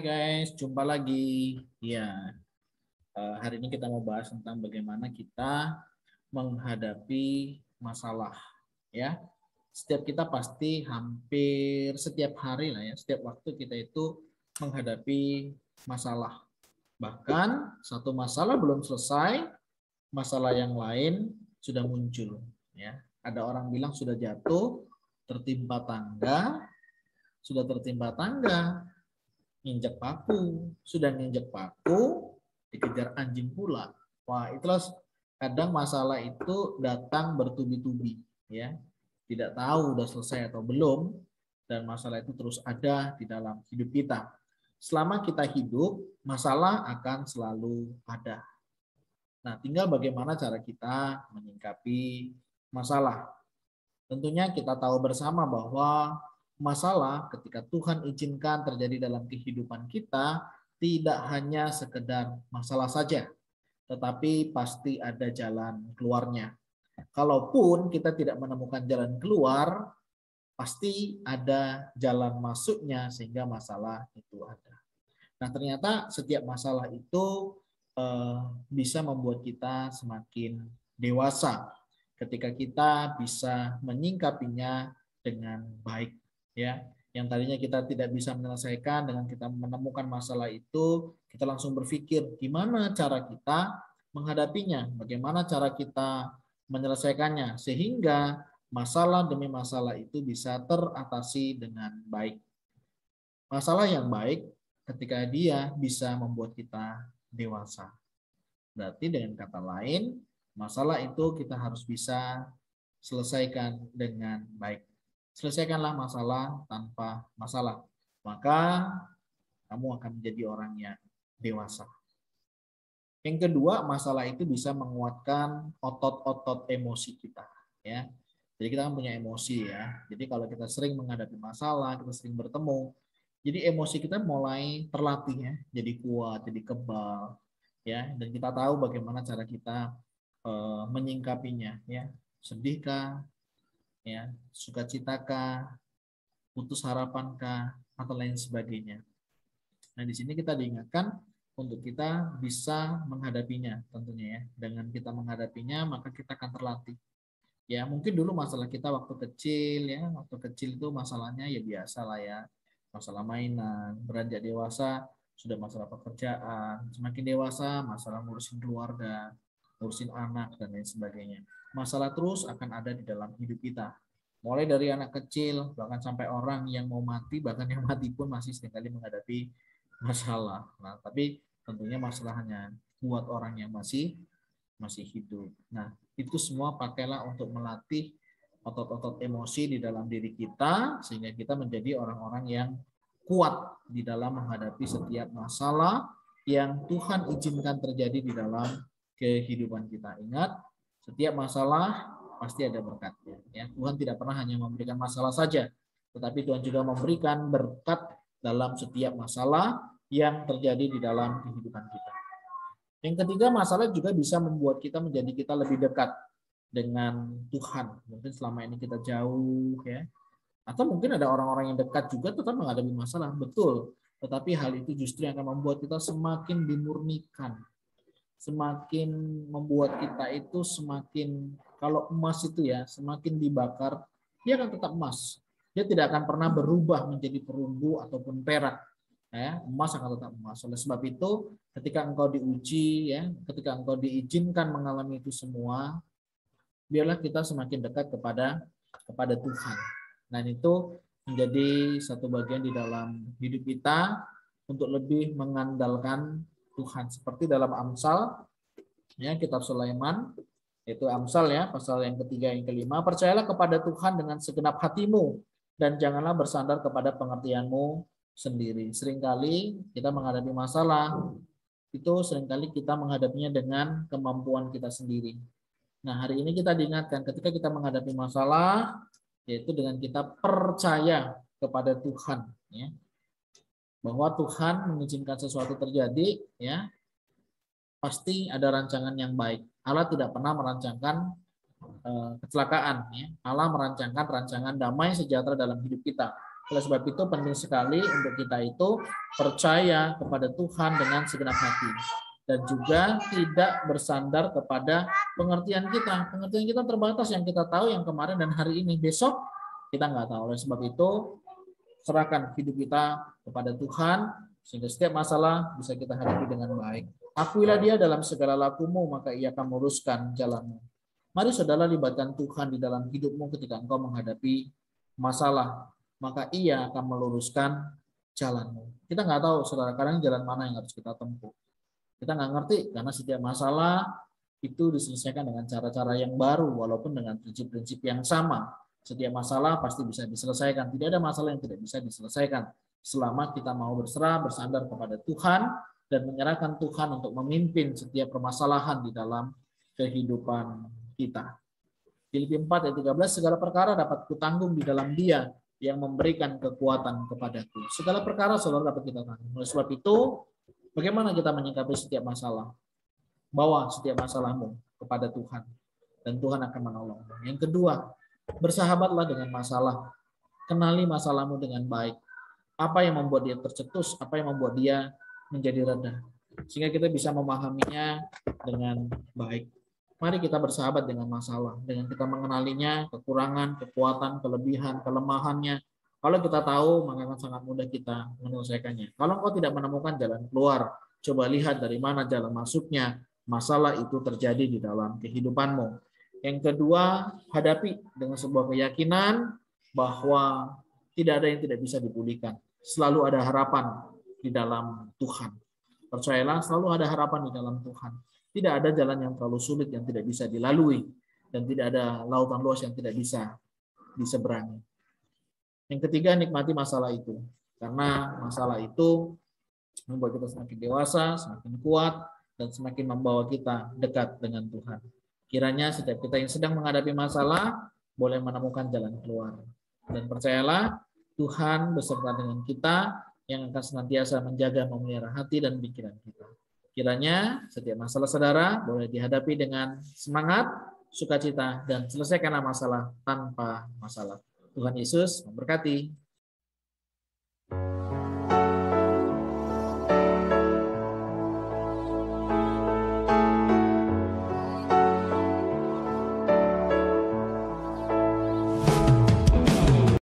Guys, jumpa lagi. Ya, hari ini kita mau bahas tentang bagaimana kita menghadapi masalah. Ya, setiap kita pasti hampir setiap hari lah ya, setiap waktu kita itu menghadapi masalah. Bahkan satu masalah belum selesai, masalah yang lain sudah muncul. Ya, ada orang bilang sudah jatuh, tertimpa tangga, sudah tertimpa tangga, nginjek paku, sudah nginjek paku, dikejar anjing pula. Wah, itulah kadang masalah itu datang bertubi-tubi, ya. Tidak tahu udah selesai atau belum, dan masalah itu terus ada di dalam hidup kita. Selama kita hidup, masalah akan selalu ada. Nah, tinggal bagaimana cara kita menyikapi masalah. Tentunya kita tahu bersama bahwa masalah ketika Tuhan izinkan terjadi dalam kehidupan kita tidak hanya sekedar masalah saja, tetapi pasti ada jalan keluarnya. Kalaupun kita tidak menemukan jalan keluar, pasti ada jalan masuknya sehingga masalah itu ada. Nah, ternyata setiap masalah itu bisa membuat kita semakin dewasa ketika kita bisa menyingkapinya dengan baik, ya. Yang tadinya kita tidak bisa menyelesaikan, dengan kita menemukan masalah itu, kita langsung berpikir gimana cara kita menghadapinya, bagaimana cara kita menyelesaikannya sehingga masalah demi masalah itu bisa teratasi dengan baik. Masalah yang baik ketika dia bisa membuat kita dewasa. Berarti dengan kata lain, masalah itu kita harus bisa selesaikan dengan baik. Selesaikanlah masalah tanpa masalah. Maka kamu akan menjadi orang yang dewasa. Yang kedua, masalah itu bisa menguatkan otot-otot emosi kita. Ya. Jadi kita kan punya emosi ya. Jadi kalau kita sering menghadapi masalah, kita sering bertemu, jadi emosi kita mulai terlatih ya, jadi kuat, jadi kebal, ya. Dan kita tahu bagaimana cara kita menyingkapinya, ya. Sedihkah, ya, sukacitakah, putus harapankah, atau lain sebagainya. Nah, di sini kita diingatkan untuk kita bisa menghadapinya, tentunya ya. Dengan kita menghadapinya, maka kita akan terlatih. Ya, mungkin dulu masalah kita waktu kecil ya, waktu kecil itu masalahnya ya biasa lah ya. Masalah mainan, beranjak dewasa sudah masalah pekerjaan, semakin dewasa masalah ngurusin keluarga, ngurusin anak dan lain sebagainya. Masalah terus akan ada di dalam hidup kita. Mulai dari anak kecil bahkan sampai orang yang mau mati, bahkan yang mati pun masih seringkali menghadapi masalah. Nah, tapi tentunya masalahnya buat orang yang masih hidup. Nah, itu semua pakailah untuk melatih otot-otot emosi di dalam diri kita sehingga kita menjadi orang-orang yang kuat di dalam menghadapi setiap masalah yang Tuhan izinkan terjadi di dalam kehidupan kita. Ingat, setiap masalah pasti ada berkatnya. Ya, Tuhan tidak pernah hanya memberikan masalah saja, tetapi Tuhan juga memberikan berkat dalam setiap masalah yang terjadi di dalam kehidupan kita. Yang ketiga, masalah juga bisa membuat kita menjadi kita lebih dekat dengan Tuhan. Mungkin selama ini kita jauh ya. Atau mungkin ada orang-orang yang dekat juga tetap menghadapi masalah, betul. Tetapi hal itu justru yang akan membuat kita semakin dimurnikan. Semakin membuat kita itu semakin, kalau emas itu ya, semakin dibakar, dia akan tetap emas. Dia tidak akan pernah berubah menjadi perunggu ataupun perak. Ya, emas akan tetap emas. Oleh sebab itu, ketika engkau diuji, ya, ketika engkau diizinkan mengalami itu semua, biarlah kita semakin dekat kepada Tuhan. Dan itu menjadi satu bagian di dalam hidup kita untuk lebih mengandalkan Tuhan. Seperti dalam Amsal, ya, kitab Sulaiman, yaitu Amsal ya, pasal yang ketiga yang kelima, percayalah kepada Tuhan dengan segenap hatimu dan janganlah bersandar kepada pengertianmu sendiri. Seringkali kita menghadapi masalah, itu seringkali kita menghadapinya dengan kemampuan kita sendiri. Nah, hari ini kita diingatkan ketika kita menghadapi masalah, yaitu dengan kita percaya kepada Tuhan, ya, bahwa Tuhan mengizinkan sesuatu terjadi, ya, pasti ada rancangan yang baik. Allah tidak pernah merancangkan kecelakaan, ya. Allah merancangkan rancangan damai sejahtera dalam hidup kita. Oleh sebab itu penting sekali untuk kita itu percaya kepada Tuhan dengan segenap hati. Dan juga tidak bersandar kepada pengertian kita. Pengertian kita terbatas, yang kita tahu yang kemarin dan hari ini. Besok kita nggak tahu. Oleh sebab itu serahkan hidup kita kepada Tuhan, sehingga setiap masalah bisa kita hadapi dengan baik. Akuilah Dia dalam segala lakumu, maka Ia akan meluruskan jalanmu. Mari saudara, libatkan Tuhan di dalam hidupmu ketika engkau menghadapi masalah, maka Ia akan meluruskan jalanmu. Kita nggak tahu saudara, kadang jalan mana yang harus kita tempuh. Kita nggak ngerti, karena setiap masalah itu diselesaikan dengan cara-cara yang baru, walaupun dengan prinsip-prinsip yang sama. Setiap masalah pasti bisa diselesaikan. Tidak ada masalah yang tidak bisa diselesaikan selama kita mau berserah, bersandar kepada Tuhan, dan menyerahkan Tuhan untuk memimpin setiap permasalahan di dalam kehidupan kita. Filipi 4 ayat 13, segala perkara dapat kutanggung di dalam Dia yang memberikan kekuatan kepadaku. Segala perkara saudara dapat kita tanggung. Oleh sebab itu, bagaimana kita menyikapi setiap masalah? Bawa setiap masalahmu kepada Tuhan, dan Tuhan akan menolongmu. Yang kedua, bersahabatlah dengan masalah. Kenali masalahmu dengan baik. Apa yang membuat dia tercetus, apa yang membuat dia menjadi reda, sehingga kita bisa memahaminya dengan baik. Mari kita bersahabat dengan masalah, dengan kita mengenalinya, kekurangan, kekuatan, kelebihan, kelemahannya. Kalau kita tahu, maka akan sangat mudah kita menyelesaikannya. Kalau engkau tidak menemukan jalan keluar, coba lihat dari mana jalan masuknya masalah itu terjadi di dalam kehidupanmu. Yang kedua, hadapi dengan sebuah keyakinan bahwa tidak ada yang tidak bisa dipulihkan. Selalu ada harapan di dalam Tuhan. Percayalah, selalu ada harapan di dalam Tuhan. Tidak ada jalan yang terlalu sulit yang tidak bisa dilalui, dan tidak ada lautan luas yang tidak bisa diseberangi. Yang ketiga, nikmati masalah itu. Karena masalah itu membuat kita semakin dewasa, semakin kuat, dan semakin membawa kita dekat dengan Tuhan. Kiranya setiap kita yang sedang menghadapi masalah boleh menemukan jalan keluar. Dan percayalah, Tuhan beserta dengan kita yang akan senantiasa menjaga, memelihara hati dan pikiran kita. Kiranya setiap masalah saudara boleh dihadapi dengan semangat, sukacita, dan selesaikanlah masalah tanpa masalah. Tuhan Yesus memberkati.